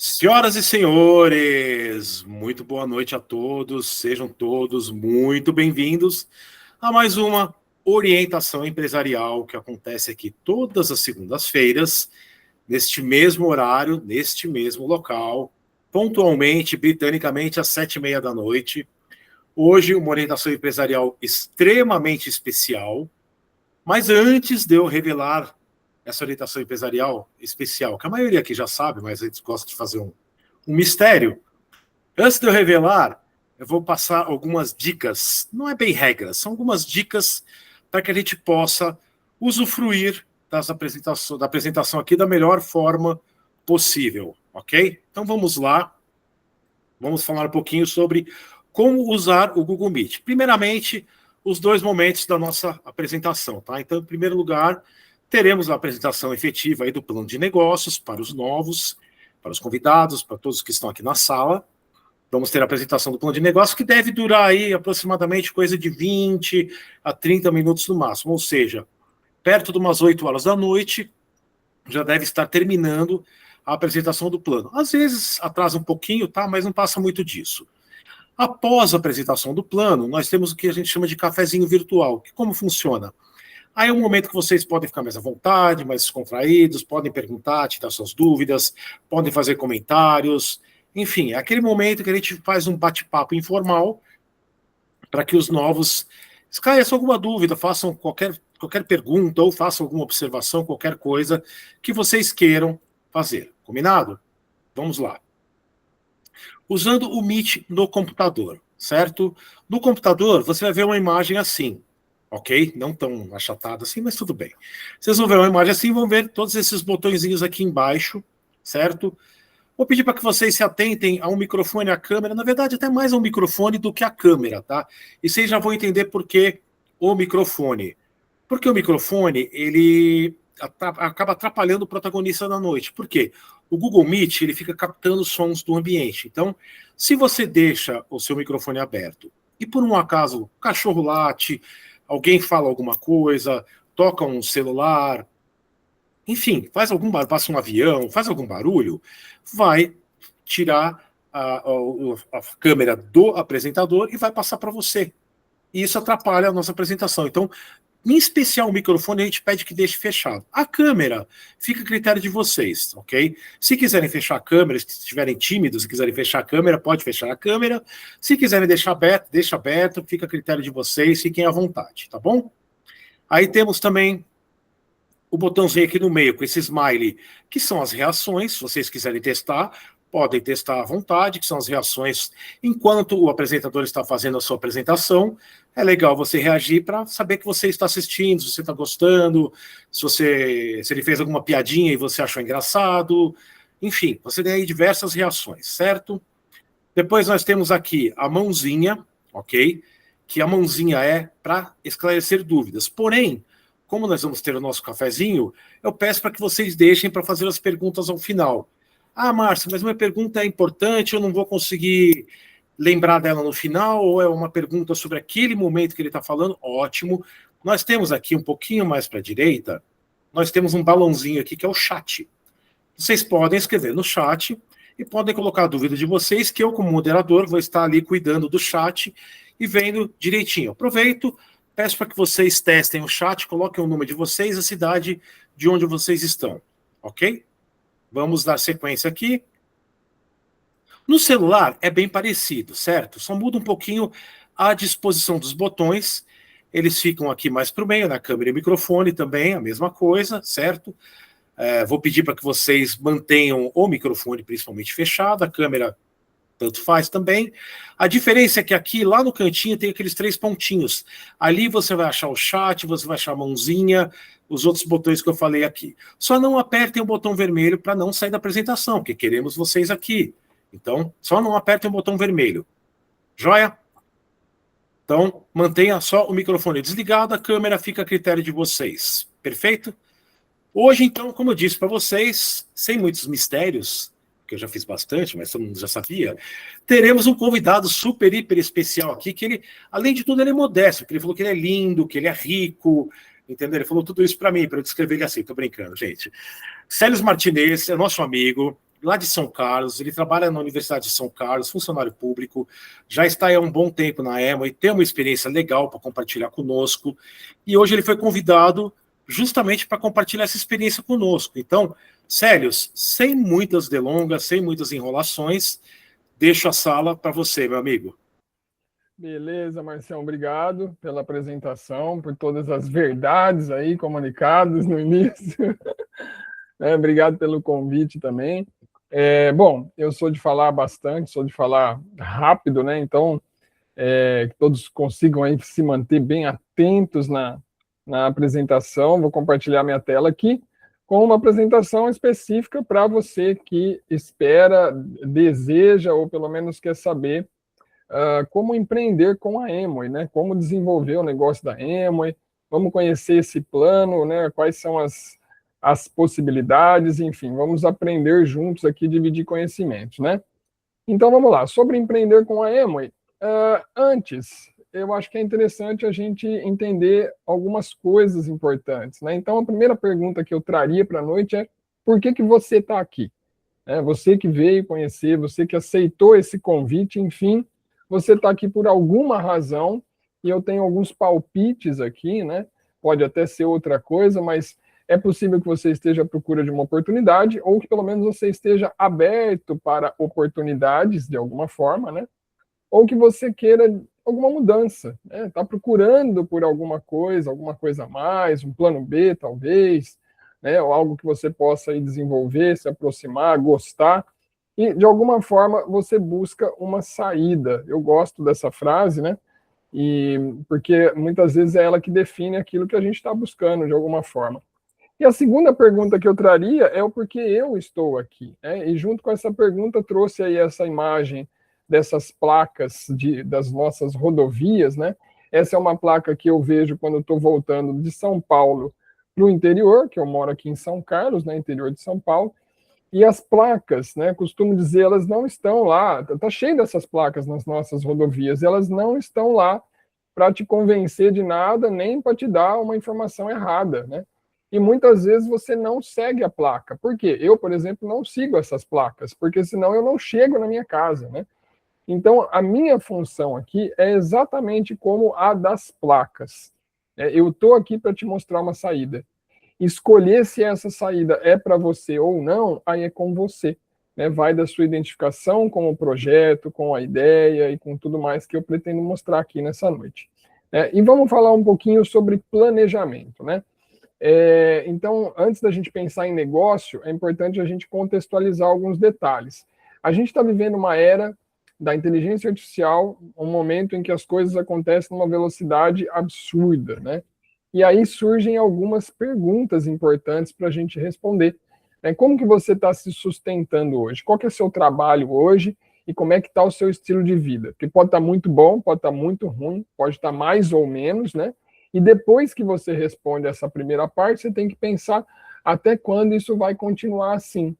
Senhoras e senhores, muito boa noite a todos, sejam todos muito bem-vindos a mais uma orientação empresarial que acontece aqui todas as segundas-feiras, neste mesmo horário, neste mesmo local, pontualmente, britanicamente, às 7h30 da noite. Hoje, uma orientação empresarial extremamente especial, mas antes de eu revelar essa orientação empresarial especial, que a maioria aqui já sabe, mas a gente gosta de fazer um mistério. Antes de eu revelar, eu vou passar algumas dicas, não é bem regras, são algumas dicas para que a gente possa usufruir da apresentação aqui da melhor forma possível, ok? Então vamos lá, vamos falar um pouquinho sobre como usar o Google Meet. Primeiramente, os dois momentos da nossa apresentação, tá? Então, em primeiro lugar, teremos a apresentação efetiva aí do plano de negócios para os novos, para os convidados, para todos que estão aqui na sala. Vamos ter a apresentação do plano de negócios, que deve durar aí aproximadamente coisa de 20 a 30 minutos no máximo, ou seja, perto de umas 8 horas da noite, já deve estar terminando a apresentação do plano. Às vezes atrasa um pouquinho, tá? Mas não passa muito disso. Após a apresentação do plano, nós temos o que a gente chama de cafezinho virtual, que como funciona? Aí é um momento que vocês podem ficar mais à vontade, mais descontraídos, podem perguntar, tirar suas dúvidas, podem fazer comentários. Enfim, é aquele momento que a gente faz um bate-papo informal para que os novos esclareçam alguma dúvida, façam qualquer pergunta ou façam alguma observação, qualquer coisa que vocês queiram fazer. Combinado? Vamos lá. Usando o Meet no computador, certo? No computador, você vai ver uma imagem assim. Ok? Não tão achatado assim, mas tudo bem. Vocês vão ver uma imagem assim, vão ver todos esses botõezinhos aqui embaixo, certo? Vou pedir para que vocês se atentem ao microfone e à câmera, na verdade até mais ao microfone do que à câmera, tá? E vocês já vão entender por que o microfone. Porque o microfone, ele acaba atrapalhando o protagonista da noite. Por quê? O Google Meet, ele fica captando os sons do ambiente. Então, se você deixa o seu microfone aberto e por um acaso o cachorro late, alguém fala alguma coisa, toca um celular, enfim, faz algum barulho, passa um avião, faz algum barulho, vai tirar a câmera do apresentador e vai passar para você. E isso atrapalha a nossa apresentação. Então, em especial o microfone, a gente pede que deixe fechado. A câmera fica a critério de vocês, ok? Se quiserem fechar a câmera, se estiverem tímidos, se quiserem fechar a câmera, pode fechar a câmera. Se quiserem deixar aberto, deixa aberto, fica a critério de vocês, fiquem à vontade, tá bom? Aí temos também o botãozinho aqui no meio, com esse smiley, que são as reações, se vocês quiserem testar, podem testar à vontade, que são as reações enquanto o apresentador está fazendo a sua apresentação. É legal você reagir para saber que você está assistindo, se você está gostando, se ele fez alguma piadinha e você achou engraçado. Enfim, você tem aí diversas reações, certo? Depois nós temos aqui a mãozinha, ok? Que a mãozinha é para esclarecer dúvidas. Porém, como nós vamos ter o nosso cafezinho, eu peço para que vocês deixem para fazer as perguntas ao final. Ah, Márcio, mas minha pergunta é importante, eu não vou conseguir lembrar dela no final, ou é uma pergunta sobre aquele momento que ele está falando? Ótimo. Nós temos aqui um pouquinho mais para a direita, nós temos um balãozinho aqui que é o chat. Vocês podem escrever no chat e podem colocar a dúvida de vocês, que eu, como moderador, vou estar ali cuidando do chat e vendo direitinho. Aproveito, peço para que vocês testem o chat, coloquem o número de vocês, a cidade de onde vocês estão, ok? Vamos dar sequência aqui. No celular é bem parecido, certo? Só muda um pouquinho a disposição dos botões. Eles ficam aqui mais para o meio, na câmera e microfone também, a mesma coisa, certo? Vou pedir para que vocês mantenham o microfone principalmente fechado, a câmera tanto faz também. A diferença é que aqui, lá no cantinho, tem aqueles 3 pontinhos. Ali você vai achar o chat, você vai achar a mãozinha, os outros botões que eu falei aqui. Só não apertem o botão vermelho para não sair da apresentação, porque queremos vocês aqui. Então, só não apertem o botão vermelho. Joia? Então, mantenha só o microfone desligado, a câmera fica a critério de vocês. Perfeito? Hoje, então, como eu disse para vocês, sem muitos mistérios, que eu já fiz bastante, mas todo mundo já sabia, teremos um convidado super, hiper especial aqui, que ele, além de tudo, ele é modesto, porque ele falou que ele é lindo, que ele é rico, entendeu? Ele falou tudo isso para mim, para eu descrever ele assim, tô brincando, gente. Célios Martinez é nosso amigo, lá de São Carlos, ele trabalha na Universidade de São Carlos, funcionário público, já está há um bom tempo na Amway, tem uma experiência legal para compartilhar conosco, e hoje ele foi convidado justamente para compartilhar essa experiência conosco. Então, Célios, sem muitas delongas, sem muitas enrolações, deixo a sala para você, meu amigo. Beleza, Marcião, obrigado pela apresentação, por todas as verdades aí comunicadas no início. Obrigado pelo convite também. Bom, eu sou de falar bastante, sou de falar rápido, né? Então, que todos consigam aí se manter bem atentos na apresentação. Vou compartilhar minha tela aqui com uma apresentação específica para você que espera, deseja ou pelo menos quer saber como empreender com a Amway, né? Como desenvolver o negócio da Amway, vamos conhecer esse plano, né? Quais são as possibilidades, enfim, vamos aprender juntos aqui, dividir conhecimentos, né? Então, vamos lá. Sobre empreender com a Amway, antes, eu acho que é interessante a gente entender algumas coisas importantes, né? Então, a primeira pergunta que eu traria para a noite é: por que você está aqui? Você que veio conhecer, você que aceitou esse convite, enfim, você está aqui por alguma razão, e eu tenho alguns palpites aqui, né? Pode até ser outra coisa, mas é possível que você esteja à procura de uma oportunidade, ou que pelo menos você esteja aberto para oportunidades de alguma forma, né? Ou que você queira alguma mudança, né? Está procurando por alguma coisa a mais, um plano B, talvez, né? Ou algo que você possa aí desenvolver, se aproximar, gostar. E, de alguma forma, você busca uma saída. Eu gosto dessa frase, né? Porque muitas vezes é ela que define aquilo que a gente está buscando, de alguma forma. E a segunda pergunta que eu traria é o porquê eu estou aqui, né? E junto com essa pergunta trouxe aí essa imagem dessas placas das nossas rodovias, né? Essa é uma placa que eu vejo quando eu estou voltando de São Paulo para o interior, que eu moro aqui em São Carlos, né, interior de São Paulo, e as placas, né, costumo dizer, elas não estão lá, tá cheio dessas placas nas nossas rodovias, elas não estão lá para te convencer de nada, nem para te dar uma informação errada, né? E muitas vezes você não segue a placa. Por quê? Eu, por exemplo, não sigo essas placas, porque senão eu não chego na minha casa, né? Então, a minha função aqui é exatamente como a das placas. Eu estou aqui para te mostrar uma saída. Escolher se essa saída é para você ou não, aí é com você. Né? Vai da sua identificação com o projeto, com a ideia e com tudo mais que eu pretendo mostrar aqui nessa noite. E vamos falar um pouquinho sobre planejamento, né? Então, antes da gente pensar em negócio, é importante a gente contextualizar alguns detalhes. A gente está vivendo uma era da inteligência artificial, um momento em que as coisas acontecem numa velocidade absurda, né? E aí surgem algumas perguntas importantes para a gente responder. Como que você está se sustentando hoje? Qual que é o seu trabalho hoje? E como é que está o seu estilo de vida? Porque pode estar muito bom, pode estar muito ruim, pode estar mais ou menos, né? E depois que você responde essa primeira parte, você tem que pensar até quando isso vai continuar assim.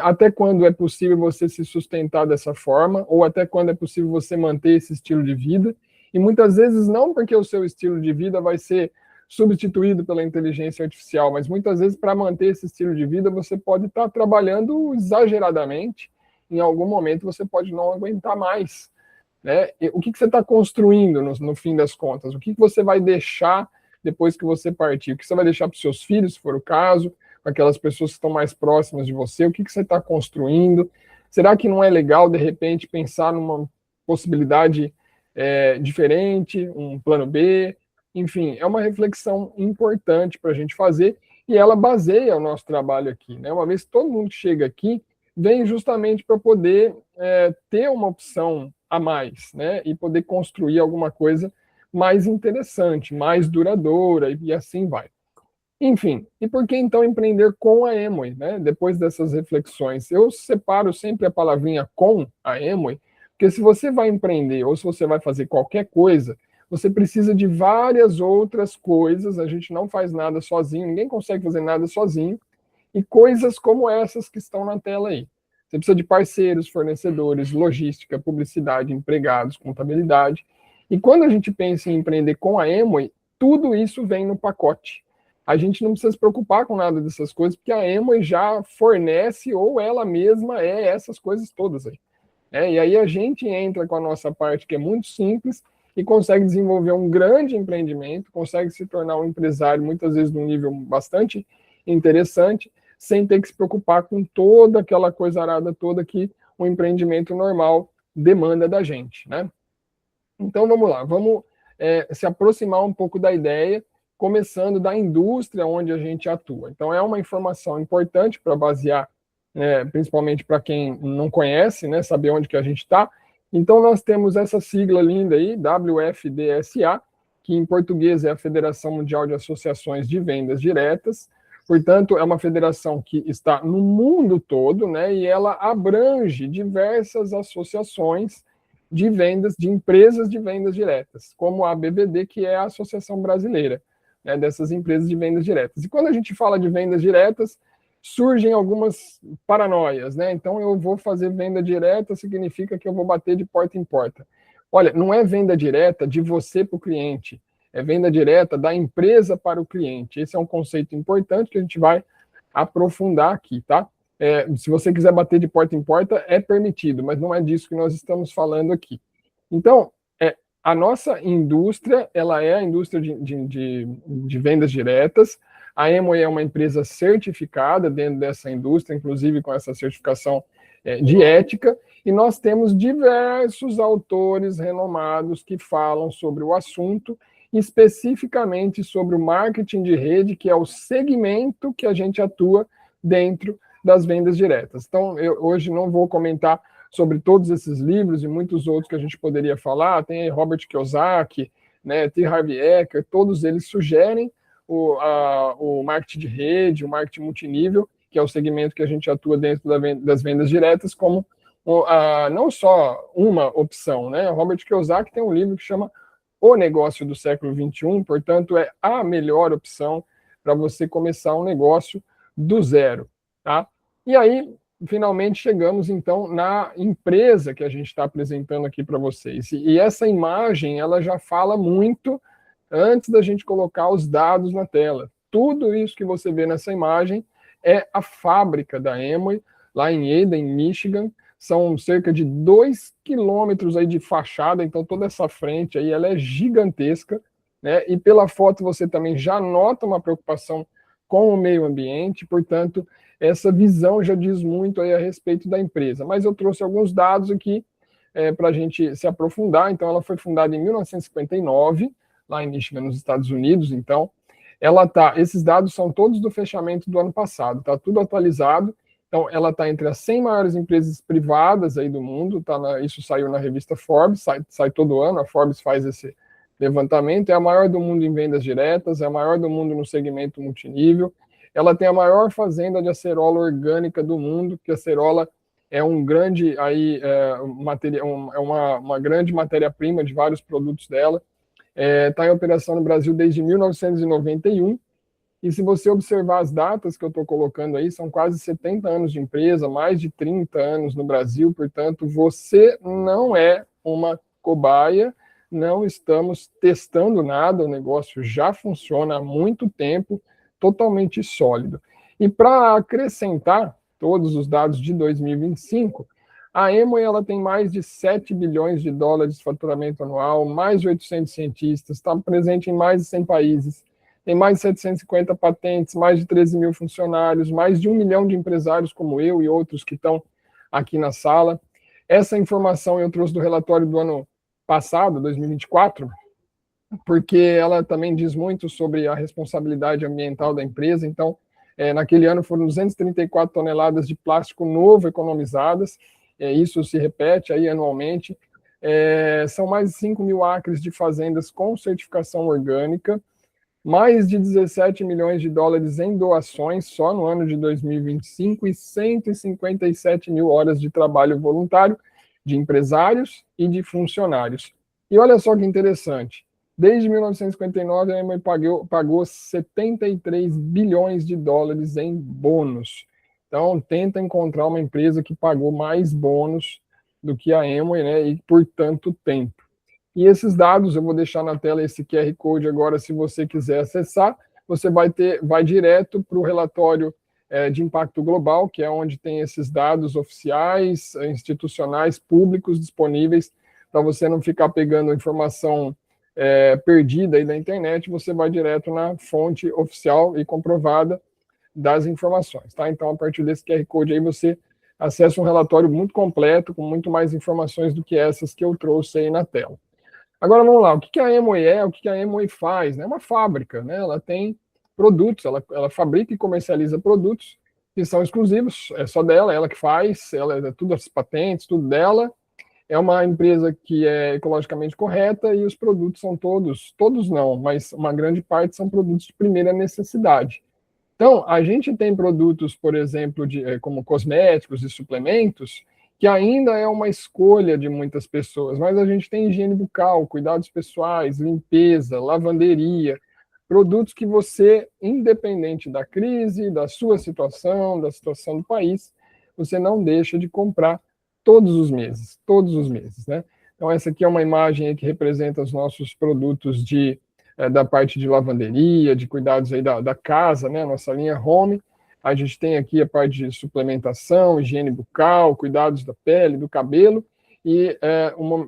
Até quando é possível você se sustentar dessa forma, ou até quando é possível você manter esse estilo de vida. E muitas vezes não porque o seu estilo de vida vai ser substituído pela inteligência artificial, mas muitas vezes para manter esse estilo de vida você pode estar trabalhando exageradamente, em algum momento você pode não aguentar mais. E o que você está construindo no fim das contas? O que você vai deixar depois que você partir? O que você vai deixar para os seus filhos, se for o caso, para aquelas pessoas que estão mais próximas de você? O que você está construindo? Será que não é legal, de repente, pensar numa possibilidade diferente, um plano B? Enfim, é uma reflexão importante para a gente fazer e ela baseia o nosso trabalho aqui. Uma vez que todo mundo que chega aqui vem justamente para poder ter uma opção a mais, e poder construir alguma coisa mais interessante, mais duradoura, e assim vai. Enfim, e por que então empreender com a Amway? Depois dessas reflexões, eu separo sempre a palavrinha com a Amway, porque se você vai empreender ou se você vai fazer qualquer coisa, você precisa de várias outras coisas, a gente não faz nada sozinho, ninguém consegue fazer nada sozinho, e coisas como essas que estão na tela aí. Você precisa de parceiros, fornecedores, logística, publicidade, empregados, contabilidade. E quando a gente pensa em empreender com a Amway, tudo isso vem no pacote. a gente não precisa se preocupar com nada dessas coisas, porque a Amway já fornece ou ela mesma é essas coisas todas aí. E aí a gente entra com a nossa parte, que é muito simples, e consegue desenvolver um grande empreendimento, consegue se tornar um empresário, muitas vezes, num nível bastante interessante, sem ter que se preocupar com toda aquela coisa arada toda que o empreendimento normal demanda da gente, né? Então, vamos lá, vamos se aproximar um pouco da ideia, começando da indústria onde a gente atua. Então, é uma informação importante para basear, principalmente para quem não conhece, né, saber onde que a gente está. Então, nós temos essa sigla linda aí, WFDSA, que em português é a Federação Mundial de Associações de Vendas Diretas. Portanto, é uma federação que está no mundo todo, né, e ela abrange diversas associações de vendas, de empresas de vendas diretas, como a ABVD, que é a Associação Brasileira, né, dessas empresas de vendas diretas. E quando a gente fala de vendas diretas, surgem algumas paranoias, né? Então, eu vou fazer venda direta, significa que eu vou bater de porta em porta. Olha, não é venda direta de você para o cliente, é venda direta da empresa para o cliente. Esse é um conceito importante que a gente vai aprofundar aqui, tá? Se você quiser bater de porta em porta, é permitido, mas não é disso que nós estamos falando aqui. Então, a nossa indústria, ela é a indústria de vendas diretas. A Amway é uma empresa certificada dentro dessa indústria, inclusive com essa certificação de ética, e nós temos diversos autores renomados que falam sobre o assunto, especificamente sobre o marketing de rede, que é o segmento que a gente atua dentro das vendas diretas. Então, eu hoje não vou comentar sobre todos esses livros e muitos outros que a gente poderia falar. Tem Robert Kiyosaki, né, T. Harv Eker, todos eles sugerem o marketing de rede, o marketing multinível, que é o segmento que a gente atua dentro das vendas diretas, como não só uma opção, né? Robert Kiyosaki tem um livro que chama O Negócio do Século XXI, portanto, é a melhor opção para você começar um negócio do zero, tá? E aí, finalmente, chegamos, então, na empresa que a gente está apresentando aqui para vocês. E essa imagem, ela já fala muito antes da gente colocar os dados na tela. Tudo isso que você vê nessa imagem é a fábrica da Amway, lá em Eden, Michigan. São cerca de 2 quilômetros aí de fachada, então toda essa frente aí, ela é gigantesca, né? E pela foto você também já nota uma preocupação com o meio ambiente, portanto, essa visão já diz muito aí a respeito da empresa. Mas eu trouxe alguns dados aqui para a gente se aprofundar. Então, ela foi fundada em 1959, lá em Michigan, nos Estados Unidos. Então, esses dados são todos do fechamento do ano passado, tá tudo atualizado. Então, ela está entre as 100 maiores empresas privadas aí do mundo, isso saiu na revista Forbes, sai todo ano, a Forbes faz esse levantamento, é a maior do mundo em vendas diretas, é a maior do mundo no segmento multinível. Ela tem a maior fazenda de acerola orgânica do mundo, que a acerola é um grande uma grande matéria-prima de vários produtos dela. Está em operação no Brasil desde 1991. E se você observar as datas que eu estou colocando aí, são quase 70 anos de empresa, mais de 30 anos no Brasil, portanto, você não é uma cobaia, não estamos testando nada, o negócio já funciona há muito tempo, totalmente sólido. E para acrescentar todos os dados de 2025, a Amway ela tem mais de 7 bilhões de dólares de faturamento anual, mais de 800 cientistas, está presente em mais de 100 países, tem mais de 750 patentes, mais de 13 mil funcionários, mais de 1 milhão de empresários como eu e outros que estão aqui na sala. Essa informação eu trouxe do relatório do ano passado, 2024, porque ela também diz muito sobre a responsabilidade ambiental da empresa. Então, naquele ano foram 234 toneladas de plástico novo economizadas, isso se repete aí anualmente. São mais de 5 mil acres de fazendas com certificação orgânica, mais de 17 milhões de dólares em doações só no ano de 2025 e 157 mil horas de trabalho voluntário de empresários e de funcionários. E olha só que interessante, desde 1959 a Amway pagou 73 bilhões de dólares em bônus. Então, tenta encontrar uma empresa que pagou mais bônus do que a Amway, né, e por tanto tempo. E esses dados, eu vou deixar na tela esse QR Code agora, se você quiser acessar, você vai direto para o relatório de impacto global, que é onde tem esses dados oficiais, institucionais, públicos disponíveis, para você não ficar pegando informação perdida aí na internet, você vai direto na fonte oficial e comprovada das informações, tá? Então, a partir desse QR Code aí, você acessa um relatório muito completo, com muito mais informações do que essas que eu trouxe aí na tela. Agora, vamos lá, o que a Amway o que a Amway faz? É uma fábrica, né? Ela tem produtos, ela fabrica e comercializa produtos que são exclusivos, é só dela, ela que faz, ela tudo as patentes, tudo dela. É uma empresa que é ecologicamente correta e os produtos são todos não, mas uma grande parte são produtos de primeira necessidade. Então, a gente tem produtos, por exemplo, como cosméticos e suplementos, que ainda é uma escolha de muitas pessoas, mas a gente tem higiene bucal, cuidados pessoais, limpeza, lavanderia, produtos que você, independente da crise, da sua situação, da situação do país, você não deixa de comprar todos os meses, né? Então, essa aqui é uma imagem que representa os nossos produtos da parte de lavanderia, de cuidados aí da casa, né? Nossa linha home. A gente tem aqui a parte de suplementação, higiene bucal, cuidados da pele, do cabelo. E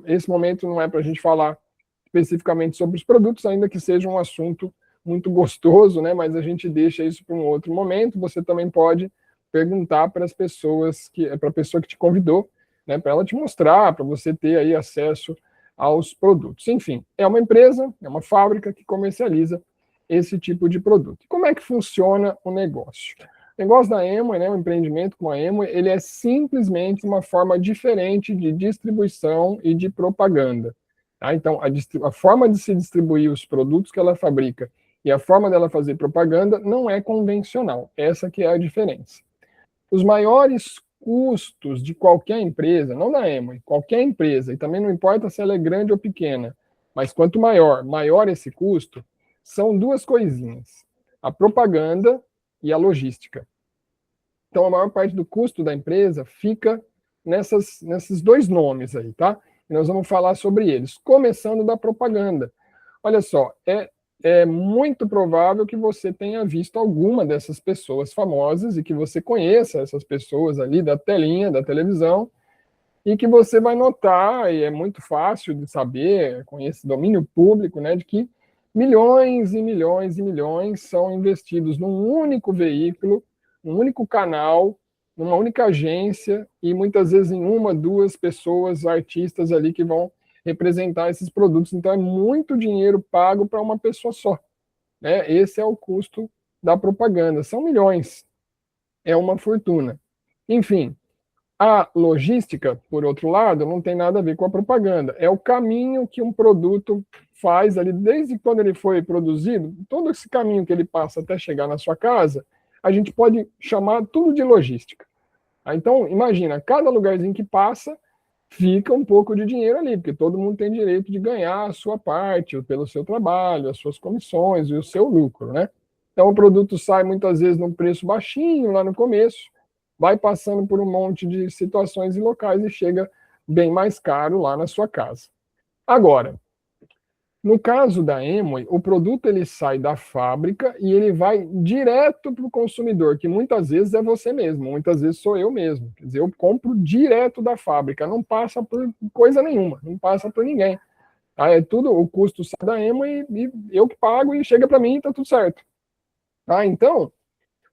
esse momento não é para a gente falar especificamente sobre os produtos, ainda que seja um assunto muito gostoso, né? Mas a gente deixa isso para um outro momento. Você também pode perguntar para as pessoas para a pessoa que te convidou, né? Para ela te mostrar, para você ter aí acesso aos produtos. Enfim, é uma empresa, é uma fábrica que comercializa esse tipo de produto. E como é que funciona o negócio? O negócio da Amway, né, o empreendimento com a Amway, ele é simplesmente uma forma diferente de distribuição e de propaganda. Tá? Então, a forma de se distribuir os produtos que ela fabrica e a forma dela fazer propaganda não é convencional. Essa que é a diferença. Os maiores custos de qualquer empresa, não da Amway, qualquer empresa, e também não importa se ela é grande ou pequena, mas quanto maior esse custo, são duas coisinhas: a propaganda e a logística. Então, a maior parte do custo da empresa fica nesses dois nomes aí, tá? E nós vamos falar sobre eles, começando da propaganda. Olha só, é muito provável que você tenha visto alguma dessas pessoas famosas e que você conheça essas pessoas ali da telinha, da televisão, e que você vai notar, e é muito fácil de saber, com esse domínio público, né, de que milhões e milhões e milhões são investidos num único veículo, num único canal, numa única agência, e muitas vezes em uma, duas pessoas, artistas ali que vão representar esses produtos. Então, é muito dinheiro pago para uma pessoa só, né? Esse é o custo da propaganda. São milhões. É uma fortuna. Enfim, a logística, por outro lado, não tem nada a ver com a propaganda. É o caminho que um produto faz ali, desde quando ele foi produzido, todo esse caminho que ele passa até chegar na sua casa, a gente pode chamar tudo de logística. Então, imagina, cada lugarzinho que passa, fica um pouco de dinheiro ali, porque todo mundo tem direito de ganhar a sua parte pelo seu trabalho, as suas comissões e o seu lucro, né? Então o produto sai muitas vezes num preço baixinho lá no começo, vai passando por um monte de situações e locais e chega bem mais caro lá na sua casa. Agora, no caso da Amway, o produto ele sai da fábrica e ele vai direto para o consumidor, que muitas vezes é você mesmo, muitas vezes sou eu mesmo. Quer dizer, eu compro direto da fábrica, não passa por coisa nenhuma, não passa por ninguém. Tá? É tudo, o custo sai da Amway e eu que pago e chega para mim e está tudo certo. Tá? Então,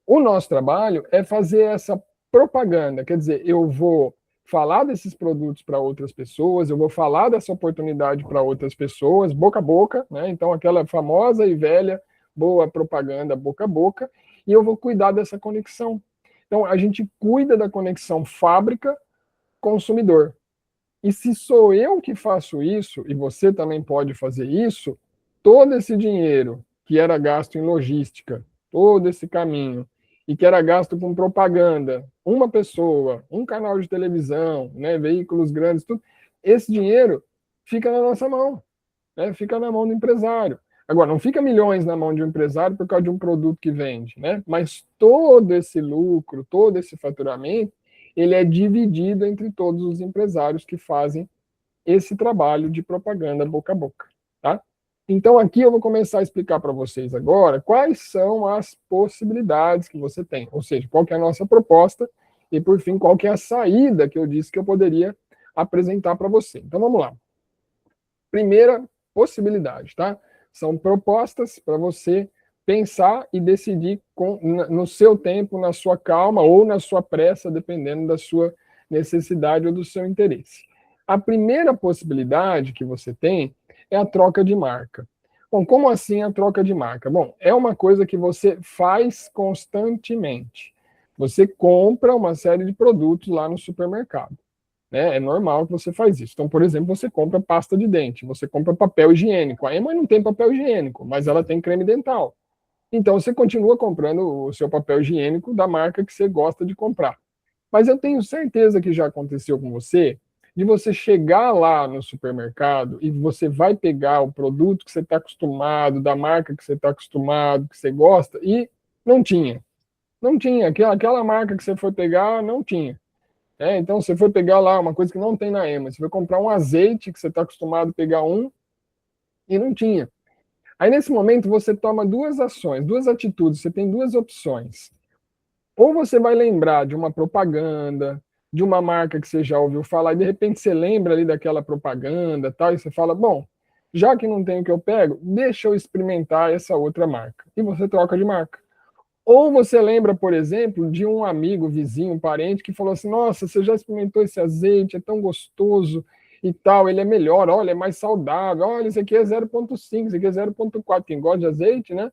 o nosso trabalho é fazer essa propaganda, quer dizer, eu vou falar desses produtos para outras pessoas, eu vou falar dessa oportunidade para outras pessoas, boca a boca, né? Então, aquela famosa e velha boa propaganda boca a boca, e eu vou cuidar dessa conexão. Então, a gente cuida da conexão fábrica-consumidor. E se sou eu que faço isso, e você também pode fazer isso, todo esse dinheiro que era gasto em logística, todo esse caminho, e que era gasto com propaganda, uma pessoa, um canal de televisão, né, veículos grandes, tudo, esse dinheiro fica na nossa mão, né, fica na mão do empresário. Agora, não fica milhões na mão de um empresário por causa de um produto que vende, né? Mas todo esse lucro, todo esse faturamento, ele é dividido entre todos os empresários que fazem esse trabalho de propaganda boca a boca, tá? Então, aqui eu vou começar a explicar para vocês agora quais são as possibilidades que você tem, ou seja, qual que é a nossa proposta e, por fim, qual que é a saída que eu disse que eu poderia apresentar para você. Então, vamos lá. Primeira possibilidade, tá? São propostas para você pensar e decidir no seu tempo, na sua calma ou na sua pressa, dependendo da sua necessidade ou do seu interesse. A primeira possibilidade que você tem é a troca de marca. Bom, como assim a troca de marca? Bom, é uma coisa que você faz constantemente. Você compra uma série de produtos lá no supermercado. Né? É normal que você faz isso. Então, por exemplo, você compra pasta de dente, você compra papel higiênico. A Emma não tem papel higiênico, mas ela tem creme dental. Então, você continua comprando o seu papel higiênico da marca que você gosta de comprar. Mas eu tenho certeza que já aconteceu com você, de você chegar lá no supermercado e você vai pegar o produto que você está acostumado, da marca que você está acostumado, que você gosta, e não tinha. Não tinha. Aquela marca que você foi pegar, não tinha. Então, você foi pegar lá uma coisa que não tem na Ema, você foi comprar um azeite que você está acostumado a pegar um e não tinha. Aí, nesse momento, você toma duas ações, duas atitudes, você tem duas opções. Ou você vai lembrar de uma propaganda, de uma marca que você já ouviu falar, e de repente você lembra ali daquela propaganda tal, e você fala, bom, já que não tem o que eu pego, deixa eu experimentar essa outra marca. E você troca de marca. Ou você lembra, por exemplo, de um amigo, vizinho, parente que falou assim: nossa, você já experimentou esse azeite, é tão gostoso e tal, ele é melhor, olha, é mais saudável, olha, esse aqui é 0,5, esse aqui é 0,4, quem gosta de azeite, né?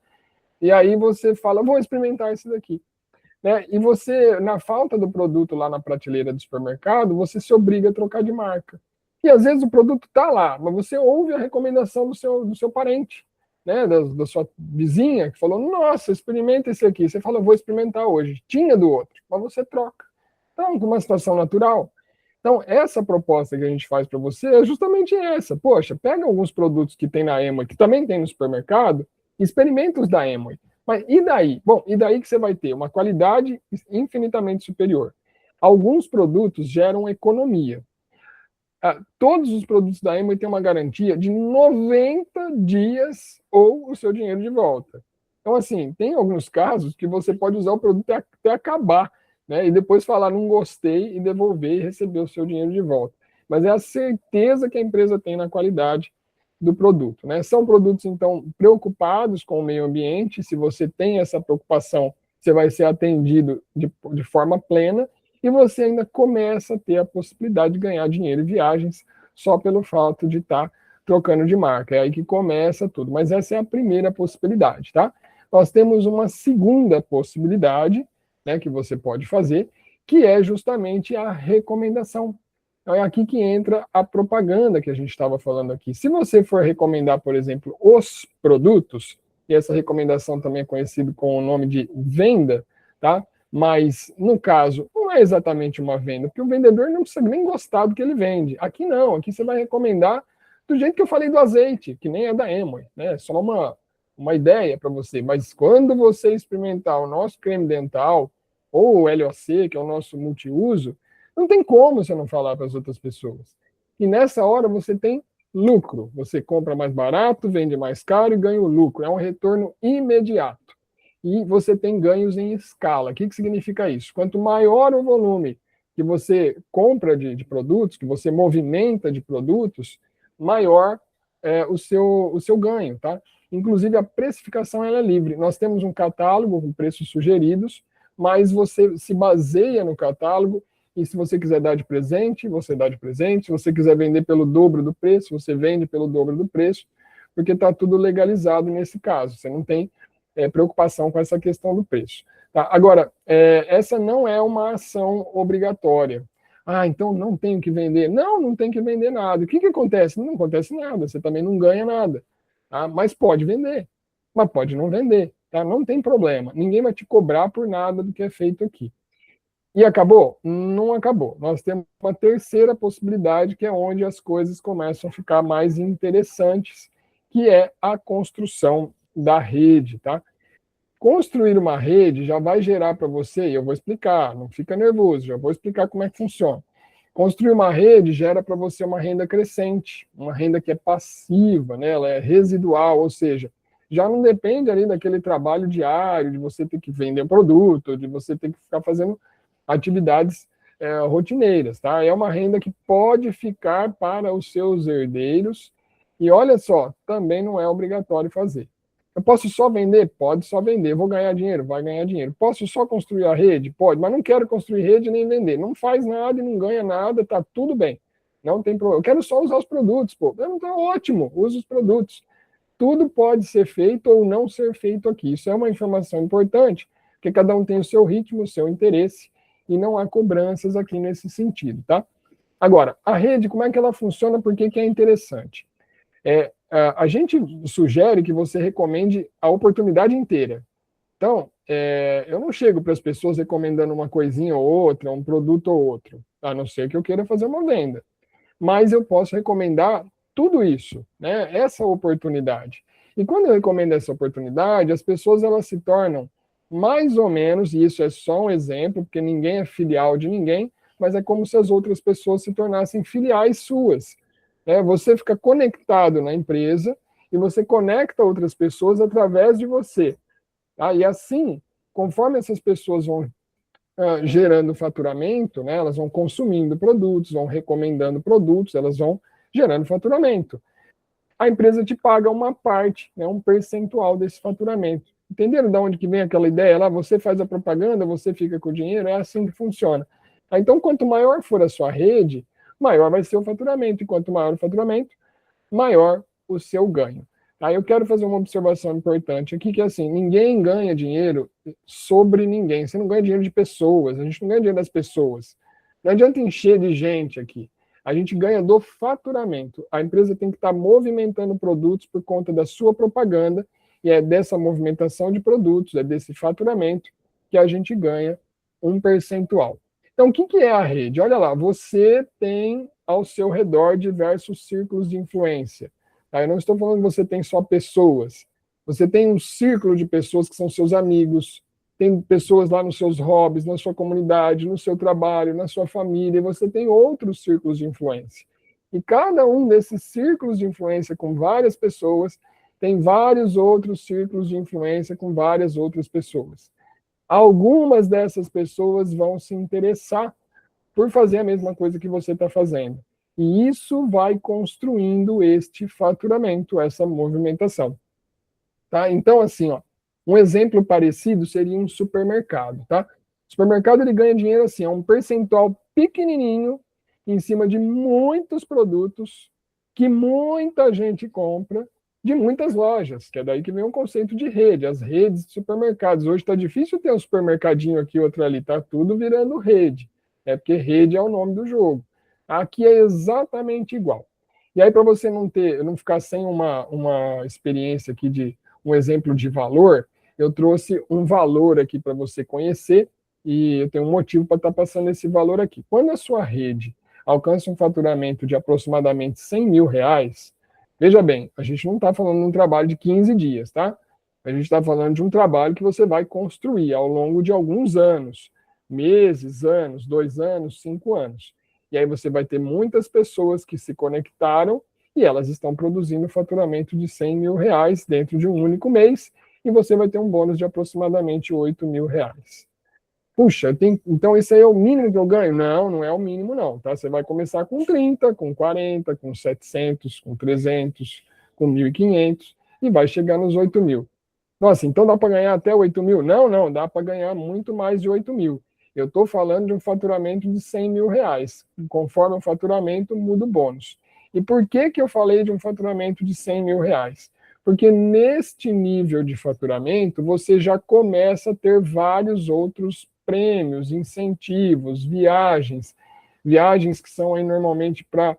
E aí você fala, vou experimentar esse daqui. Né? E você, na falta do produto lá na prateleira do supermercado, você se obriga a trocar de marca. E às vezes o produto está lá, mas você ouve a recomendação do seu parente, né? Da sua vizinha, que falou: nossa, experimenta esse aqui. Você fala: vou experimentar hoje. Tinha do outro, mas você troca. Então, com uma situação natural. Então, essa proposta que a gente faz para você é justamente essa. Poxa, pega alguns produtos que tem na Amway, que também tem no supermercado, e experimenta os da Amway. Mas e daí? Bom, e daí que você vai ter uma qualidade infinitamente superior. Alguns produtos geram economia. Todos os produtos da Amway têm uma garantia de 90 dias ou o seu dinheiro de volta. Então, assim, tem alguns casos que você pode usar o produto até acabar, né? E depois falar, não gostei, e devolver e receber o seu dinheiro de volta. Mas é a certeza que a empresa tem na qualidade do produto, né? São produtos, então, preocupados com o meio ambiente. Se você tem essa preocupação, você vai ser atendido de forma plena, e você ainda começa a ter a possibilidade de ganhar dinheiro em viagens só pelo fato de estar trocando de marca. É aí que começa tudo. Mas essa é a primeira possibilidade, tá? Nós temos uma segunda possibilidade, né, que você pode fazer, que é justamente a recomendação. Então, é aqui que entra a propaganda que a gente estava falando aqui. Se você for recomendar, por exemplo, os produtos, e essa recomendação também é conhecida com o nome de venda, tá? Mas, no caso, não é exatamente uma venda, porque o vendedor não precisa nem gostar do que ele vende. Aqui não, aqui você vai recomendar do jeito que eu falei do azeite, que nem é da Amway, né? É só uma ideia para você. Mas quando você experimentar o nosso creme dental, ou o LOC, que é o nosso multiuso, não tem como você não falar para as outras pessoas. E nessa hora você tem lucro. Você compra mais barato, vende mais caro e ganha o lucro. É um retorno imediato. E você tem ganhos em escala. O que significa isso? Quanto maior o volume que você compra de produtos, que você movimenta de produtos, maior é o seu ganho, tá? Inclusive, a precificação ela é livre. Nós temos um catálogo com preços sugeridos, mas você se baseia no catálogo, e se você quiser dar de presente, você dá de presente. Se você quiser vender pelo dobro do preço, você vende pelo dobro do preço, porque está tudo legalizado nesse caso. Você não tem preocupação com essa questão do preço. Tá? Agora, essa não é uma ação obrigatória. Então não tenho que vender. Não tem que vender nada. O que acontece? Não acontece nada, você também não ganha nada. Tá? Mas pode vender, mas pode não vender. Tá? Não tem problema. Ninguém vai te cobrar por nada do que é feito aqui. E acabou? Não acabou. Nós temos uma terceira possibilidade, que é onde as coisas começam a ficar mais interessantes, que é a construção da rede, tá? Construir uma rede já vai gerar para você, e eu vou explicar, não fica nervoso, já vou explicar como é que funciona. Construir uma rede gera para você uma renda crescente, uma renda que é passiva, né? Ela é residual, ou seja, já não depende ali daquele trabalho diário, de você ter que vender um produto, de você ter que ficar fazendo atividades rotineiras, tá? É uma renda que pode ficar para os seus herdeiros e olha só, também não é obrigatório fazer. Eu posso só vender? Pode só vender. Vou ganhar dinheiro? Vai ganhar dinheiro. Posso só construir a rede? Pode, mas não quero construir rede nem vender. Não faz nada e não ganha nada, tá tudo bem. Não tem problema. Eu quero só usar os produtos, pô. Então, tá ótimo, usa os produtos. Tudo pode ser feito ou não ser feito aqui. Isso é uma informação importante, porque cada um tem o seu ritmo, o seu interesse, e não há cobranças aqui nesse sentido, tá? Agora, a rede, como é que ela funciona? Por que que é interessante? A gente sugere que você recomende a oportunidade inteira. Então, eu não chego para as pessoas recomendando uma coisinha ou outra, um produto ou outro, a não ser que eu queira fazer uma venda. Mas eu posso recomendar tudo isso, né? Essa oportunidade. E quando eu recomendo essa oportunidade, as pessoas elas se tornam mais ou menos, e isso é só um exemplo, porque ninguém é filial de ninguém, mas é como se as outras pessoas se tornassem filiais suas. Né? Você fica conectado na empresa e você conecta outras pessoas através de você. Tá? E assim, conforme essas pessoas vão gerando faturamento, né, elas vão consumindo produtos, vão recomendando produtos, elas vão gerando faturamento. A empresa te paga uma parte, né, um percentual desse faturamento. Entenderam de onde que vem aquela ideia? Lá você faz a propaganda, você fica com o dinheiro, é assim que funciona. Então, quanto maior for a sua rede, maior vai ser o faturamento. E quanto maior o faturamento, maior o seu ganho. Aí eu quero fazer uma observação importante aqui, que é assim, ninguém ganha dinheiro sobre ninguém. Você não ganha dinheiro de pessoas, a gente não ganha dinheiro das pessoas. Não adianta encher de gente aqui. A gente ganha do faturamento. A empresa tem que estar movimentando produtos por conta da sua propaganda, e é dessa movimentação de produtos, é desse faturamento que a gente ganha um percentual. Então, o que é a rede? Olha lá, você tem ao seu redor diversos círculos de influência. Tá? Eu não estou falando que você tem só pessoas. Você tem um círculo de pessoas que são seus amigos, tem pessoas lá nos seus hobbies, na sua comunidade, no seu trabalho, na sua família, e você tem outros círculos de influência. E cada um desses círculos de influência com várias pessoas tem vários outros círculos de influência com várias outras pessoas. Algumas dessas pessoas vão se interessar por fazer a mesma coisa que você está fazendo. E isso vai construindo este faturamento, essa movimentação. Tá? Então, assim, ó, um exemplo parecido seria um supermercado. Tá? O supermercado ele ganha dinheiro assim, é um percentual pequenininho em cima de muitos produtos que muita gente compra de muitas lojas, que é daí que vem o conceito de rede, as redes de supermercados. Hoje está difícil ter um supermercadinho aqui, outro ali, está tudo virando rede. É porque rede é o nome do jogo. Aqui é exatamente igual. E aí, para você não ficar sem uma experiência aqui de um exemplo de valor, eu trouxe um valor aqui para você conhecer, e eu tenho um motivo para estar passando esse valor aqui. Quando a sua rede alcança um faturamento de aproximadamente 100 mil reais, veja bem, a gente não está falando de um trabalho de 15 dias, tá? A gente está falando de um trabalho que você vai construir ao longo de alguns anos, meses, anos, 2 anos, 5 anos. E aí você vai ter muitas pessoas que se conectaram e elas estão produzindo faturamento de 100 mil reais dentro de um único mês, e você vai ter um bônus de aproximadamente 8 mil reais. Puxa, então esse aí é o mínimo que eu ganho? Não, não é o mínimo não, tá? Você vai começar com 30, com 40, com 700, com 300, com 1.500 e vai chegar nos 8 mil. Nossa, então dá para ganhar até 8 mil? Não, não, dá para ganhar muito mais de 8 mil. Eu estou falando de um faturamento de 100 mil reais. Conforme o faturamento, muda o bônus. E por que eu falei de um faturamento de 100 mil reais? Porque neste nível de faturamento, você já começa a ter vários outros prêmios, incentivos, viagens que são aí normalmente para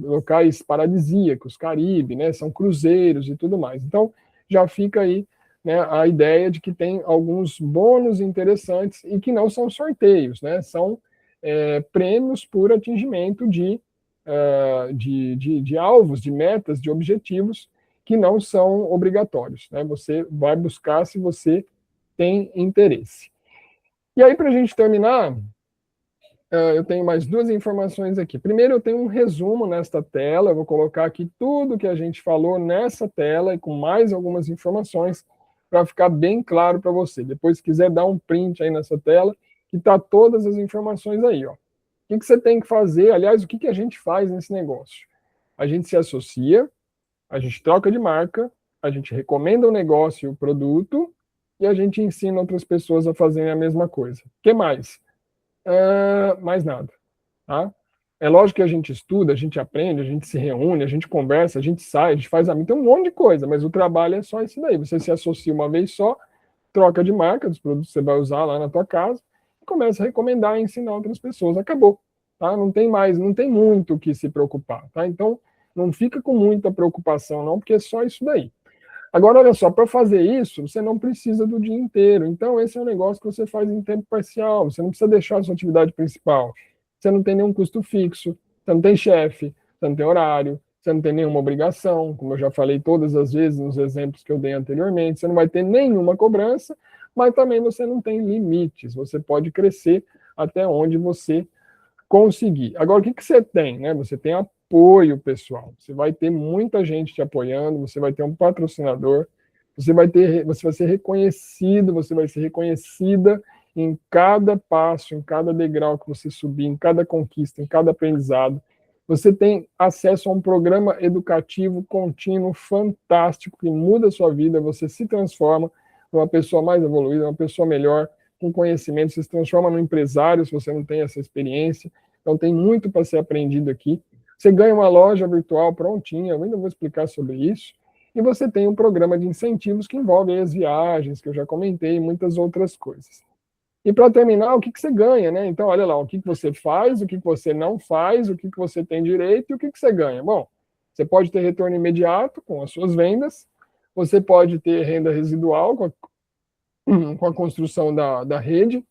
locais paradisíacos, Caribe, né? São cruzeiros e tudo mais. Então, já fica aí, né, a ideia de que tem alguns bônus interessantes e que não são sorteios, né? São prêmios por atingimento de alvos, de metas, de objetivos que não são obrigatórios, né? Você vai buscar se você tem interesse. E aí, para a gente terminar, eu tenho mais duas informações aqui. Primeiro, eu tenho um resumo nesta tela, eu vou colocar aqui tudo que a gente falou nessa tela e com mais algumas informações para ficar bem claro para você. Depois, se quiser dar um print aí nessa tela, que está todas as informações aí, ó. O que você tem que fazer? Aliás, o que a gente faz nesse negócio? A gente se associa, a gente troca de marca, a gente recomenda o negócio e o produto e a gente ensina outras pessoas a fazerem a mesma coisa. O que mais? Mais nada. Tá? É lógico que a gente estuda, a gente aprende, a gente se reúne, a gente conversa, a gente sai, a gente faz amigo, tem um monte de coisa, mas o trabalho é só isso daí. Você se associa uma vez só, troca de marca dos produtos que você vai usar lá na tua casa e começa a recomendar e ensinar outras pessoas. Acabou. Tá? Não tem mais, não tem muito o que se preocupar. Tá? Então, não fica com muita preocupação, não, porque é só isso daí. Agora, olha só, para fazer isso, você não precisa do dia inteiro. Então, esse é um negócio que você faz em tempo parcial. Você não precisa deixar a sua atividade principal. Você não tem nenhum custo fixo, você não tem chefe, você não tem horário, você não tem nenhuma obrigação, como eu já falei todas as vezes nos exemplos que eu dei anteriormente, você não vai ter nenhuma cobrança, mas também você não tem limites. Você pode crescer até onde você conseguir. Agora, o que você tem? Né? Você tem apoio pessoal. Você vai ter muita gente te apoiando, você vai ter um patrocinador, você vai ser reconhecido, você vai ser reconhecida em cada passo, em cada degrau que você subir, em cada conquista, em cada aprendizado. Você tem acesso a um programa educativo contínuo fantástico que muda a sua vida, você se transforma numa pessoa mais evoluída, uma pessoa melhor, com conhecimento, você se transforma num empresário se você não tem essa experiência. Então tem muito para ser aprendido aqui. Você ganha uma loja virtual prontinha, eu ainda vou explicar sobre isso. E você tem um programa de incentivos que envolve as viagens, que eu já comentei, e muitas outras coisas. E para terminar, o que você ganha, né? Então, olha lá, o que você faz, o que você não faz, o que você tem direito e o que você ganha. Bom, você pode ter retorno imediato com as suas vendas, você pode ter renda residual com a construção da rede,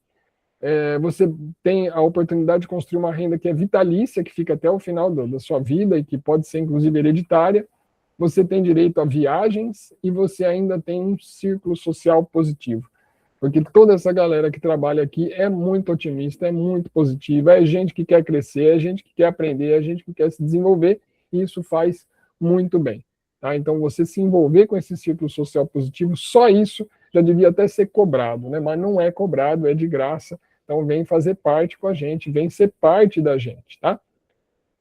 você tem a oportunidade de construir uma renda que é vitalícia, que fica até o final da sua vida e que pode ser, inclusive, hereditária. Você tem direito a viagens e você ainda tem um círculo social positivo. Porque toda essa galera que trabalha aqui é muito otimista, é muito positiva, é gente que quer crescer, é gente que quer aprender, é gente que quer se desenvolver, e isso faz muito bem. Tá? Então, você se envolver com esse círculo social positivo, só isso já devia até ser cobrado, né? Mas não é cobrado, é de graça. Então, vem fazer parte com a gente, vem ser parte da gente, tá?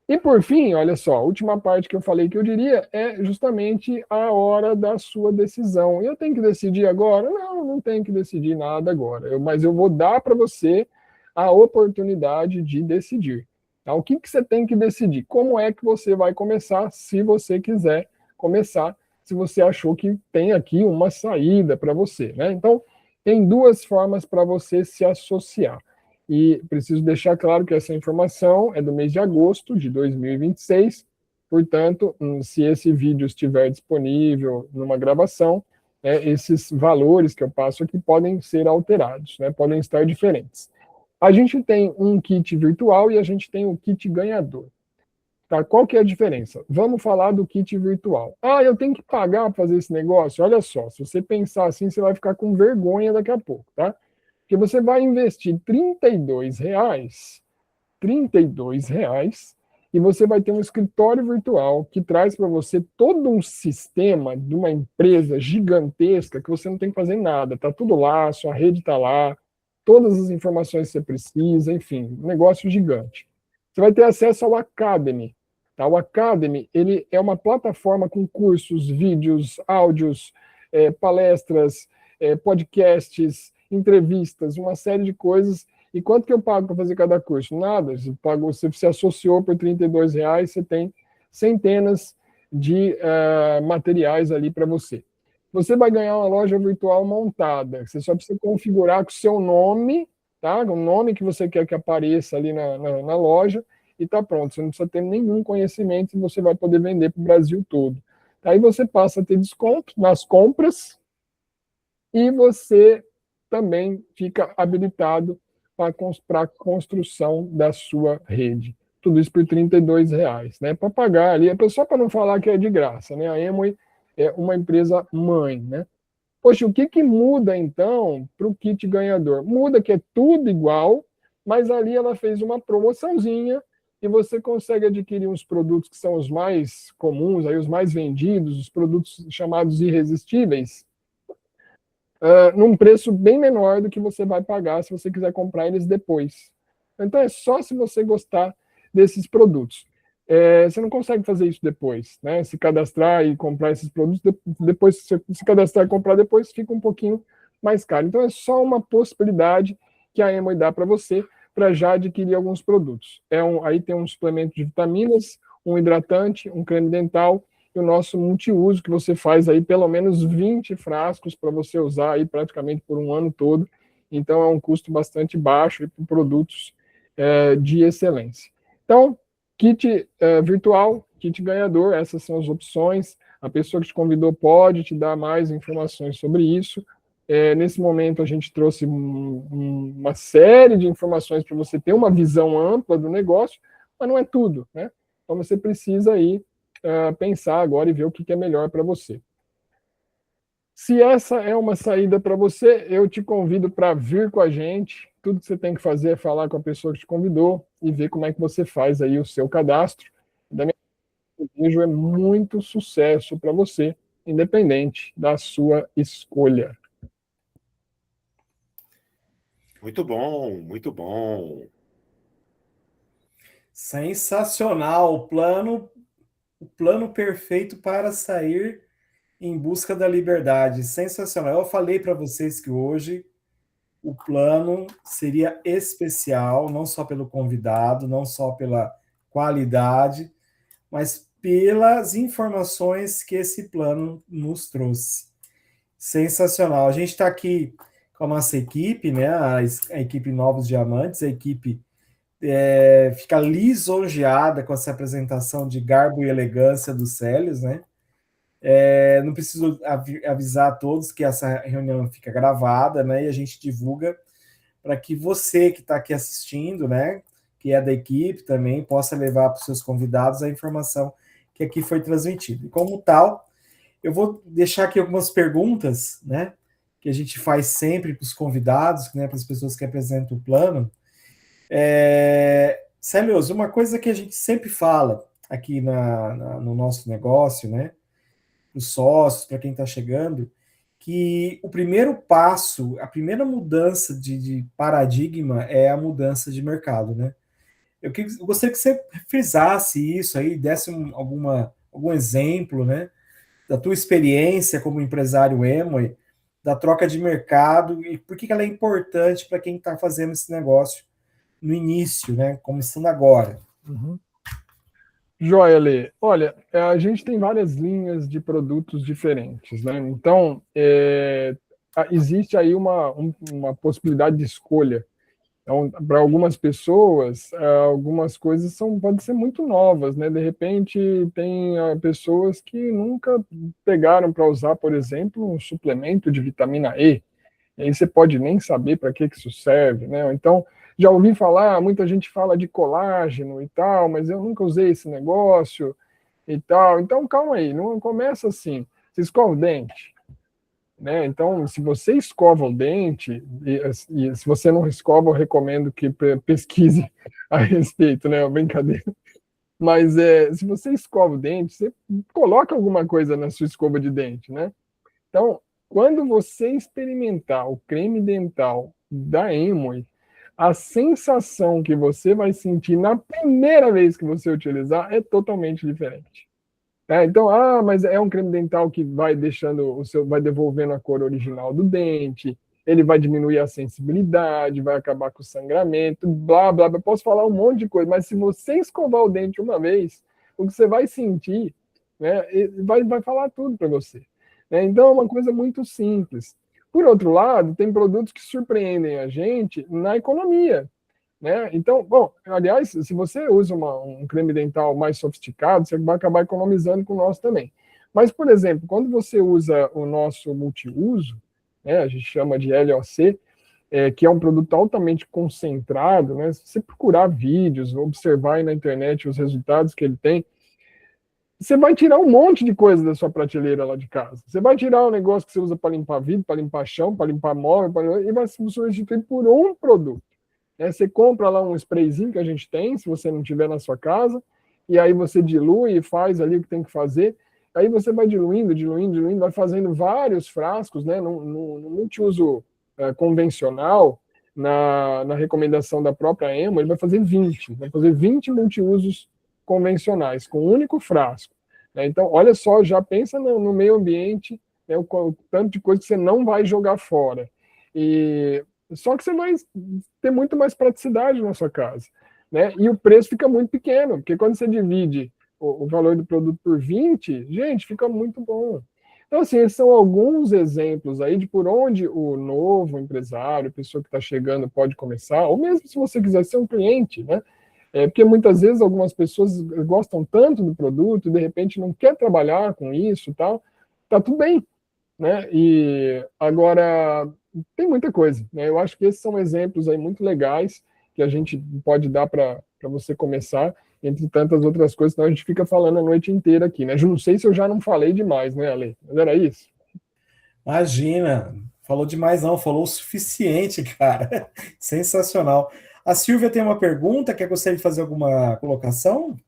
E por fim, olha só, a última parte que eu falei que eu diria é justamente a hora da sua decisão. Eu tenho que decidir agora? Não, não tenho que decidir nada agora. Mas eu vou dar para você a oportunidade de decidir. Tá? O que você tem que decidir? Como é que você vai começar, se você quiser começar, se você achou que tem aqui uma saída para você. Né? Então, tem duas formas para você se associar. E preciso deixar claro que essa informação é do mês de agosto de 2026, portanto, se esse vídeo estiver disponível numa gravação, esses valores que eu passo aqui podem ser alterados, né, podem estar diferentes. A gente tem um kit virtual e a gente tem o kit ganhador. Tá? Qual que é a diferença? Vamos falar do kit virtual. Ah, eu tenho que pagar para fazer esse negócio? Olha só, se você pensar assim, você vai ficar com vergonha daqui a pouco, tá? Porque você vai investir R$ 32, e você vai ter um escritório virtual que traz para você todo um sistema de uma empresa gigantesca que você não tem que fazer nada, tá tudo lá, sua rede está lá, todas as informações que você precisa, enfim, um negócio gigante. Você vai ter acesso ao Academy. Tá? O Academy ele é uma plataforma com cursos, vídeos, áudios, palestras, podcasts, entrevistas, uma série de coisas. E quanto que eu pago para fazer cada curso? Nada. Você se associou por R$ 32, você tem centenas de materiais ali para você. Você vai ganhar uma loja virtual montada. Você só precisa configurar com o seu nome, tá? O nome que você quer que apareça ali na loja, e tá pronto. Você não precisa ter nenhum conhecimento e você vai poder vender para o Brasil todo. Aí você passa a ter desconto nas compras e você também fica habilitado para a construção da sua rede. Tudo isso por R$ 32, né? Para pagar ali, só para não falar que é de graça, né? A Amway é uma empresa mãe, né? Poxa, o que muda então para o kit ganhador? Muda que é tudo igual, mas ali ela fez uma promoçãozinha e você consegue adquirir uns produtos que são os mais comuns, aí os mais vendidos, os produtos chamados irresistíveis, num preço bem menor do que você vai pagar se você quiser comprar eles depois. Então é só se você gostar desses produtos. Você não consegue fazer isso depois, né? Se cadastrar e comprar esses produtos, depois se cadastrar e comprar depois, fica um pouquinho mais caro. Então é só uma possibilidade que a Amway dá para você para já adquirir alguns produtos. Aí tem um suplemento de vitaminas, um hidratante, um creme dental e o nosso multiuso, que você faz aí pelo menos 20 frascos para você usar aí praticamente por um ano todo. Então é um custo bastante baixo para produtos de excelência. Então, kit virtual, kit ganhador, essas são as opções. A pessoa que te convidou pode te dar mais informações sobre isso. Nesse momento, a gente trouxe uma série de informações para você ter uma visão ampla do negócio, mas não é tudo, né? Então, você precisa aí pensar agora e ver o que é melhor para você. Se essa é uma saída para você, eu te convido para vir com a gente. Tudo que você tem que fazer é falar com a pessoa que te convidou e ver como é que você faz aí o seu cadastro. Da minha desejo é muito sucesso para você, independente da sua escolha. Muito bom, muito bom. Sensacional. O plano perfeito para sair em busca da liberdade. Sensacional. Eu falei para vocês que hoje o plano seria especial, não só pelo convidado, não só pela qualidade, mas pelas informações que esse plano nos trouxe. Sensacional. A gente está aqui com a nossa equipe, né? A equipe Novos Diamantes, a equipe fica lisonjeada com essa apresentação de garbo e elegância do Célios, né? Não preciso avisar a todos que essa reunião fica gravada, né? E a gente divulga para que você que está aqui assistindo, né? Que é da equipe também, possa levar para os seus convidados a informação que aqui foi transmitida. E como tal, eu vou deixar aqui algumas perguntas, né? Que a gente faz sempre para os convidados, né? Para as pessoas que apresentam o plano. Célios, uma coisa que a gente sempre fala aqui no nosso negócio, né? Os sócios, para quem está chegando, que o primeiro passo, a primeira mudança de paradigma é a mudança de mercado, né? Eu gostaria que você frisasse isso aí, desse algum exemplo, né? Da tua experiência como empresário Amway, da troca de mercado e por que ela é importante para quem está fazendo esse negócio no início, né? Começando agora. Uhum. Joia, Lê. Olha, a gente tem várias linhas de produtos diferentes, né? Então, existe aí uma possibilidade de escolha. Então, para algumas pessoas, algumas coisas podem ser muito novas, né? De repente, tem pessoas que nunca pegaram para usar, por exemplo, um suplemento de vitamina E. E aí você pode nem saber para que isso serve, né? Então, já ouvi falar, muita gente fala de colágeno e tal, mas eu nunca usei esse negócio e tal. Então, calma aí, não começa assim. Você escova o dente, né? Então, se você escova o dente, e se você não escova, eu recomendo que pesquise a respeito, né? Brincadeira. Mas se você escova o dente, você coloca alguma coisa na sua escova de dente, né? Então, quando você experimentar o creme dental da Amway, a sensação que você vai sentir na primeira vez que você utilizar é totalmente diferente. Então, mas é um creme dental que vai vai devolvendo a cor original do dente, ele vai diminuir a sensibilidade, vai acabar com o sangramento, blá, blá, blá. Posso falar um monte de coisa, mas se você escovar o dente uma vez, o que você vai sentir, né, vai falar tudo para você. Então, é uma coisa muito simples. Por outro lado, tem produtos que surpreendem a gente na economia, né? Então, bom, aliás, se você usa um creme dental mais sofisticado, você vai acabar economizando com o nosso também. Mas, por exemplo, quando você usa o nosso multiuso, né, a gente chama de LOC, que é um produto altamente concentrado, né? Se você procurar vídeos, observar aí na internet os resultados que ele tem, você vai tirar um monte de coisa da sua prateleira lá de casa. Você vai tirar o negócio que você usa para limpar vidro, para limpar chão, para limpar móvel, e vai substituir por um produto. né? Você compra lá um sprayzinho que a gente tem, se você não tiver na sua casa, e aí você dilui e faz ali o que tem que fazer. Aí você vai diluindo, vai fazendo vários frascos, né? No multiuso convencional, na recomendação da própria EMA, ele vai fazer 20 multiusos convencionais, com um único frasco, né? Então, olha só, já pensa no meio ambiente, né, o tanto de coisa que você não vai jogar fora. E só que você vai ter muito mais praticidade na sua casa, né? E o preço fica muito pequeno, porque quando você divide o valor do produto por 20, gente, fica muito bom. Então, assim, esses são alguns exemplos aí de por onde o novo empresário, a pessoa que está chegando, pode começar, ou mesmo se você quiser ser um cliente, né? Porque muitas vezes algumas pessoas gostam tanto do produto e de repente não quer trabalhar com isso e tal, tá tudo bem, né? E agora tem muita coisa, né? Eu acho que esses são exemplos aí muito legais que a gente pode dar para você começar, entre tantas outras coisas, senão a gente fica falando a noite inteira aqui, né? Eu não sei se eu já não falei demais, né, Ale? Mas era isso. Imagina, falou demais não, falou o suficiente, cara. Sensacional. A Silvia tem uma pergunta, quer gostaria de fazer alguma colocação?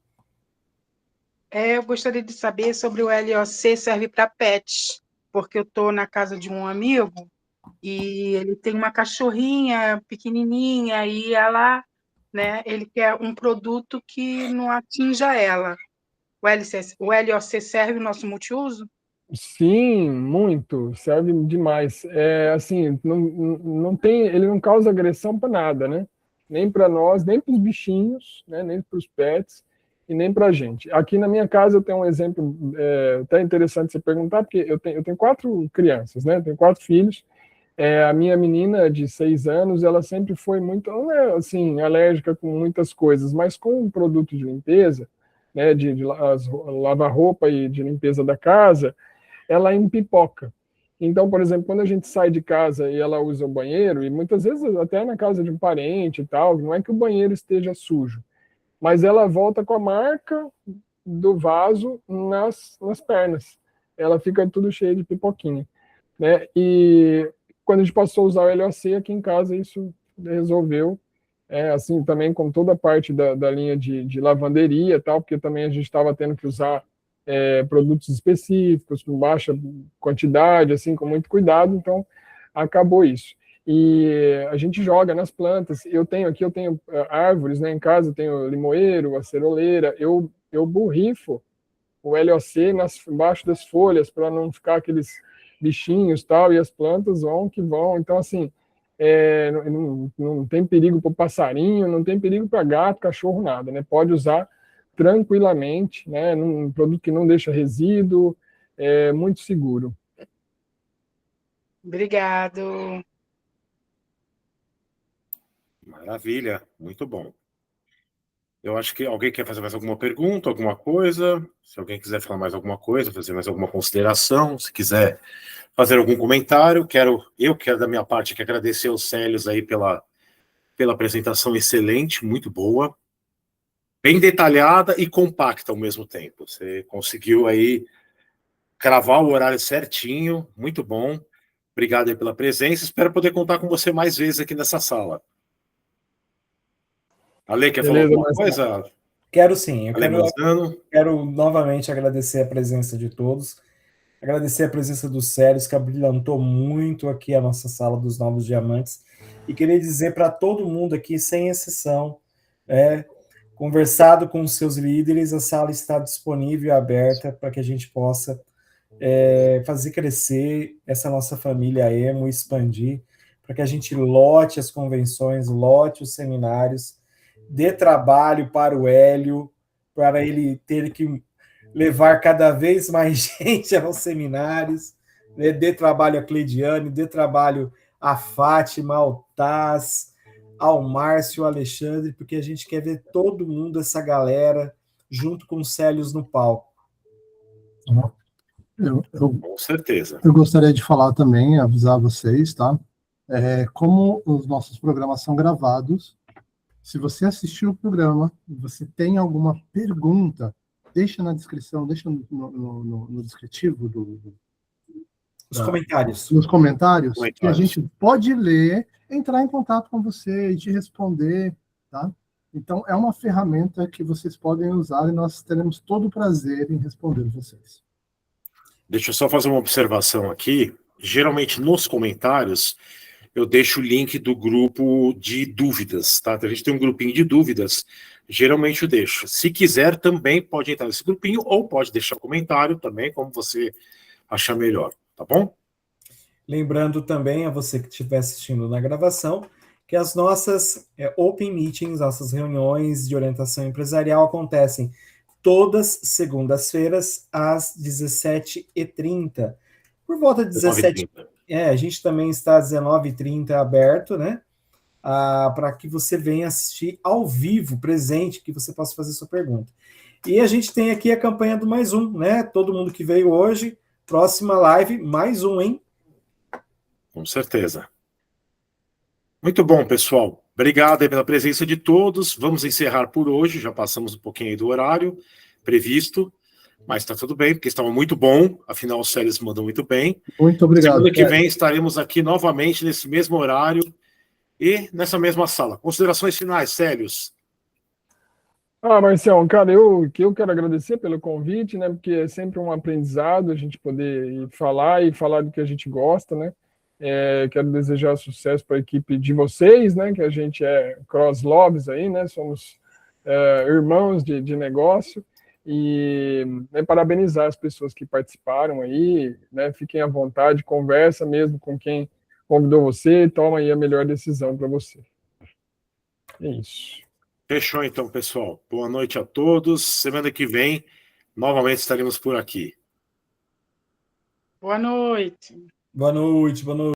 Eu gostaria de saber sobre o LOC serve para pets, porque eu estou na casa de um amigo e ele tem uma cachorrinha pequenininha e ela, né, ele quer um produto que não atinja ela. O LOC serve o nosso multiuso? Sim, muito, serve demais. Assim, não tem, ele não causa agressão para nada, né? Nem para nós, nem para os bichinhos, né? Nem para os pets e nem para a gente. Aqui na minha casa eu tenho um exemplo até interessante você perguntar, porque eu tenho 4 crianças, né? Eu tenho 4 filhos. A minha menina de 6 anos, ela sempre foi muito, não é, assim, alérgica com muitas coisas, mas com um produto de limpeza, né? De lavar roupa e de limpeza da casa, ela empipoca. Então, por exemplo, quando a gente sai de casa e ela usa o banheiro, e muitas vezes até na casa de um parente e tal, não é que o banheiro esteja sujo, mas ela volta com a marca do vaso nas pernas. Ela fica tudo cheio de pipoquinha, né? E quando a gente passou a usar o LOC aqui em casa, isso resolveu. Assim, também com toda a parte da linha de lavanderia, tal, porque também a gente estava tendo que usar produtos específicos, com baixa quantidade, assim, com muito cuidado, então acabou isso. E a gente joga nas plantas. Eu tenho árvores, né, em casa, eu tenho limoeiro, aceroleira, eu borrifo o LOC embaixo das folhas para não ficar aqueles bichinhos tal, e as plantas vão que vão. Então, assim, não tem perigo para o passarinho, não tem perigo para gato, cachorro, nada, né? Pode usar tranquilamente, né? Um produto que não deixa resíduo, é muito seguro. Obrigado. Maravilha, muito bom. Eu acho que alguém quer fazer mais alguma pergunta, alguma coisa. Se alguém quiser falar mais alguma coisa, fazer mais alguma consideração, se quiser fazer algum comentário, eu quero da minha parte que agradecer aos Célios aí pela apresentação excelente, muito boa, bem detalhada e compacta ao mesmo tempo. Você conseguiu aí cravar o horário certinho, muito bom. Obrigado aí pela presença. Espero poder contar com você mais vezes aqui nessa sala. Ale, quer falar alguma coisa? Quero sim. Quero novamente agradecer a presença de todos, agradecer a presença dos Célios, que abrilhantou muito aqui a nossa sala dos Novos Diamantes, e queria dizer para todo mundo aqui, sem exceção, conversado com os seus líderes, a sala está disponível e aberta para que a gente possa fazer crescer essa nossa família emo, expandir, para que a gente lote as convenções, lote os seminários, dê trabalho para o Hélio, para ele ter que levar cada vez mais gente aos seminários, né? Dê trabalho a Cleidiane, dê trabalho a Fátima, ao Taz, ao Márcio, ao Alexandre, porque a gente quer ver todo mundo, essa galera, junto com os Célios no palco. Com certeza. Eu gostaria de falar também, avisar vocês, tá? Como os nossos programas são gravados, se você assistiu o programa e você tem alguma pergunta, deixa na descrição, deixa no descritivo Nos comentários. Nos comentários, que a gente pode ler, entrar em contato com você e te responder, tá? Então, é uma ferramenta que vocês podem usar e nós teremos todo o prazer em responder vocês. Deixa eu só fazer uma observação aqui. Geralmente, nos comentários, eu deixo o link do grupo de dúvidas, tá? A gente tem um grupinho de dúvidas, geralmente eu deixo. Se quiser, também pode entrar nesse grupinho, ou pode deixar comentário também, como você achar melhor, tá bom? Lembrando também a você que estiver assistindo na gravação, que as nossas Open Meetings, nossas reuniões de orientação empresarial acontecem todas segundas-feiras às 17h30. Por volta de 17h30. A gente também está às 19h30 aberto, né? Para que você venha assistir ao vivo, presente, que você possa fazer sua pergunta. E a gente tem aqui a campanha do Mais Um, né? Todo mundo que veio hoje, próxima live, mais um, hein? Com certeza. Muito bom, pessoal. Obrigado aí pela presença de todos. Vamos encerrar por hoje, já passamos um pouquinho aí do horário previsto, mas está tudo bem, porque estava muito bom, afinal os Célios mandam muito bem. Muito obrigado. Semana que vem estaremos aqui novamente nesse mesmo horário e nessa mesma sala. Considerações finais, Célios? Marcião, cara, eu quero agradecer pelo convite, né? Porque é sempre um aprendizado a gente poder ir falar do que a gente gosta, né? Quero desejar sucesso para a equipe de vocês, né? Que a gente é cross loves aí, né? Somos irmãos de negócio e parabenizar as pessoas que participaram aí, né? Fiquem à vontade, conversa mesmo com quem convidou você, toma aí a melhor decisão para você. É isso. Fechou então, pessoal. Boa noite a todos. Semana que vem, novamente estaremos por aqui. Boa noite. Boa noite, boa noite.